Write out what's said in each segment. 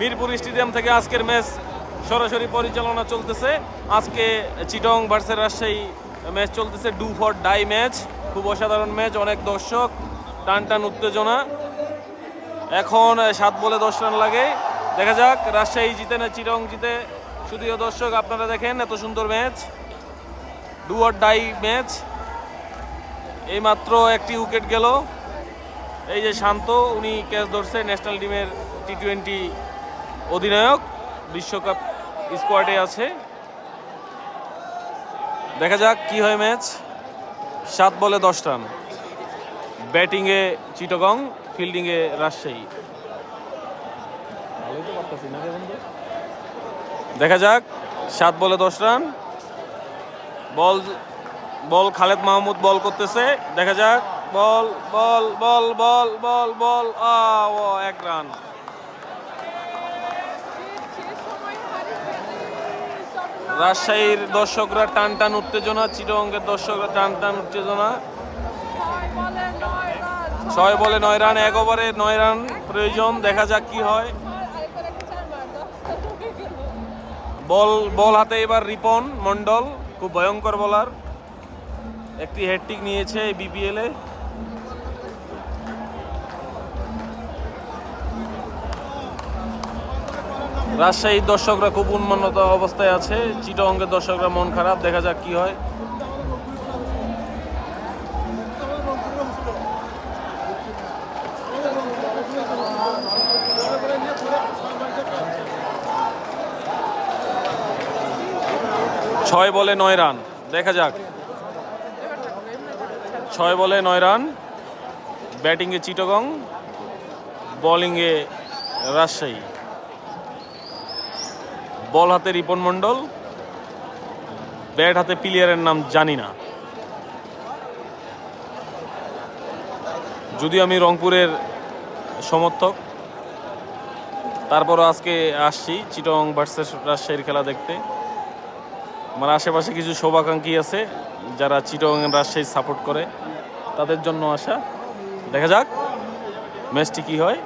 Mirpur stadium থেকে আজকের match সরাসরি পরিচালনা চলতেছে। আজকে চিটং ভার্সেস রাজশাহী ম্যাচ চলতেছে, ডু ফর ডাই ম্যাচ। খুব অসাধারণ ম্যাচ, অনেক দর্শক, টান টান উত্তেজনা। এখন 7 বলে 10 রান লাগে। দেখা যাক রাজশাহী জিতে না চিটং জিতে। শুধুও দর্শক আপনারা দেখেন এত সুন্দর match, do or die match. এইমাত্র একটি উইকেট গেল। এই যে শান্ত, উনি ক্যাচ ধরছে, ন্যাশনাল টিমের টি-20 অধিনায়ক, বিশ্বকাপ স্কোয়াডে আছে। দেখা যাক কি হয় ম্যাচ। 7 বলে 10 রান। ব্যাটিংয়ে চিটাগং, ফিল্ডিংয়ে রাজশাহী। দেখা যাক 7 বলে 10 রান। বল খালেদ মাহমুদ বল করতেছে। দেখা যাক বল বল বল বল বল বল 1 রান। রাজশাহীর দর্শকরা টান টান উত্তেজনা, চিটাগংয়ের দর্শকরা টান টান উত্তেজনা। 6 বলে 9 রান, 1 ওভারে 9 রান প্রয়োজন। দেখা যাক কি হয়। বল হাতে এবার রিপন মন্ডল, খুব ভয়ঙ্কর বোলার, একটি হ্যাটট্রিক নিয়েছে এই বিপিএল-এ। রাজশাহীর দর্শকরা খুব উন্মাদ অবস্থায় আছে, চিটাগংয়ের দর্শকরা মন খারাপ। দেখা যাক কি হয়। ছয় বলে 9 রান। দেখা যাক 6 বলে 9 রান। ব্যাটিংয়ে চিটাগং, বোলিংয়ে রাজশাহী। বল হাতে রিপন মন্ডল, ব্যাট হাতে প্লেয়ারের নাম জানি না। যদিও আমি রংপুরের সমর্থক, তারপরও আজকে আসছি চিটাগং ভার্সেস রাজশাহীর খেলা দেখতে। আমার আশেপাশে কিছু শুভাকাঙ্ক্ষী আছে যারা চিটাগং রাজশাহী সাপোর্ট করে, তাদের জন্য আসা। দেখা যাক ম্যাচটি কি হয়।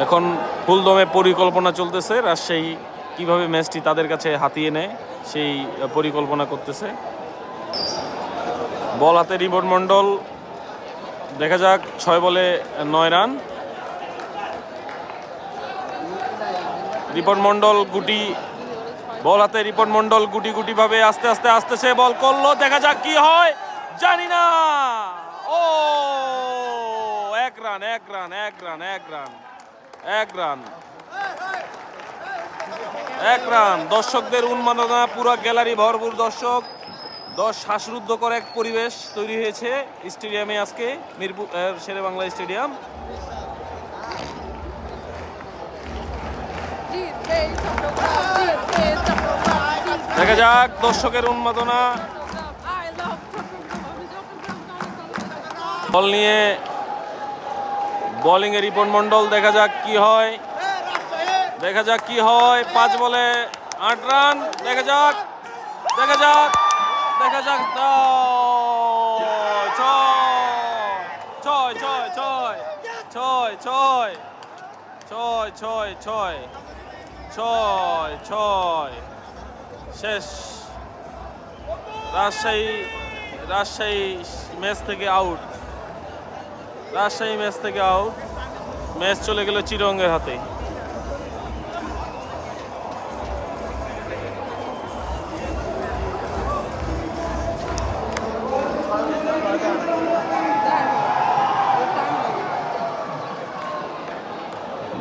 এখন ফুলদমে পরিকল্পনা চলতেছে, রাজশাহী কিভাবে ম্যাচটি তাদের কাছে হাতিয়ে নেয় সেই পরিকল্পনা করতেছে। বল হাতে রিপন মন্ডল। দেখা যাক 6 বলে 9 রান। রিপন মন্ডল গুটি, বল হাতে রিপন মন্ডল গুটি গুটি ভাবে আস্তে আস্তে আসতেছে, বল করলো। দেখা যাক কি হয়, জানি না। 1 run 1 run 1 run 1 run 1 run 1 run. দর্শকদের উন্মাদনা, পুরো গ্যালারি ভরপুর দর্শক। শ্বাসরুদ্ধকর এক পরিবেশ তৈরি হয়েছে স্টেডিয়ামে আজকে, মিরপুর শেরেবাংলা স্টেডিয়াম। দেখা যাক দর্শকের উন্মাদনা। বল নিয়ে বোলিংয়ে রিপন মন্ডল। দেখা যাক কি হয়, দেখা যাক কি হয়। 5 বলে 8 রান। দেখা যাক দেখা যাক দেখা যাক 6 শেষ। রাজশাহী ম্যাচ থেকে আউট। ম্যাচ চলে গেল চিটাগংয়ের হাতে।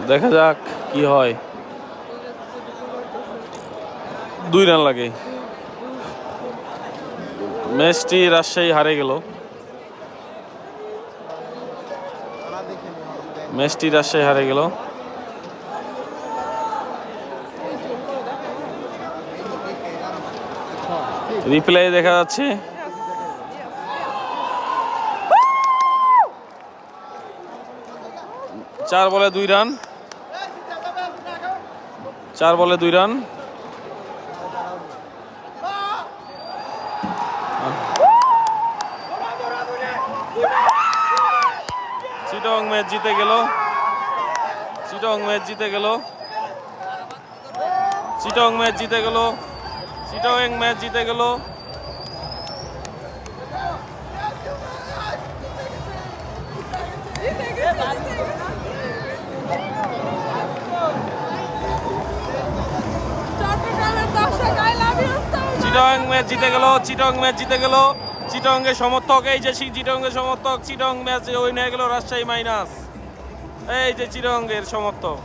দেখা যাক কি হয়। 2 রান লাগে। ম্যাচটি রাজশাহী হারে গেল। রিপ্লাই দেখা যাচ্ছে। 4 বলে 2 রান। চিটং ম্যাচ জিতে গেল, চিটং ম্যাচ জিতে গেল, চিটং ম্যাচ জিতে গেল, চিটং ম্যাচ জিতে গেল। চিটং ম্যাচ জিতে গেল, চিটং ম্যাচ জিতে গেল। চিটং এর সমর্থক, এই যে চিটং এর সমর্থক, চিটং ম্যাচ উইন হয়ে গেল রাজশাহী মাইনাস। এই যে চিটং এর সমর্থক।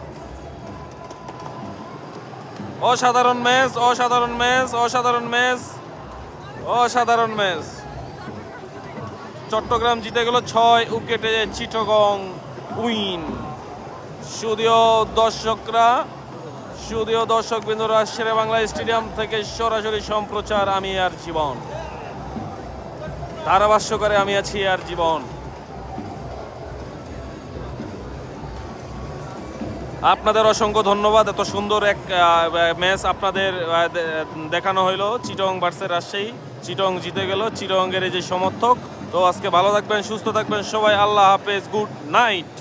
অসাধারণ ম্যাচ, অসাধারণ ম্যাচ, অসাধারণ ম্যাচ, অসাধারণ ম্যাচ। চট্টগ্রাম জিতে গেল 6 উইকেটে, চিটাগং উইন। সুদীয় দর্শকরা, সুদীয় দর্শক বিন্দুরা, শেরে বাংলা স্টেডিয়াম থেকে সরাসরি সম্প্রচার আমি আর জীবন, ধারাভাষ্যকারে আমি আছি আর জীবন। আপনাদের অসংখ্য ধন্যবাদ, এত সুন্দর এক ম্যাচ আপনাদের দেখানো হইলো। চিটং ভার্সেস রাজশাহী, চিটং জিতে গেল, চিটং এর এই যে সমর্থক। তো আজকে ভালো থাকবেন, সুস্থ থাকবেন সবাই, আল্লাহ হাফেজ, গুড নাইট।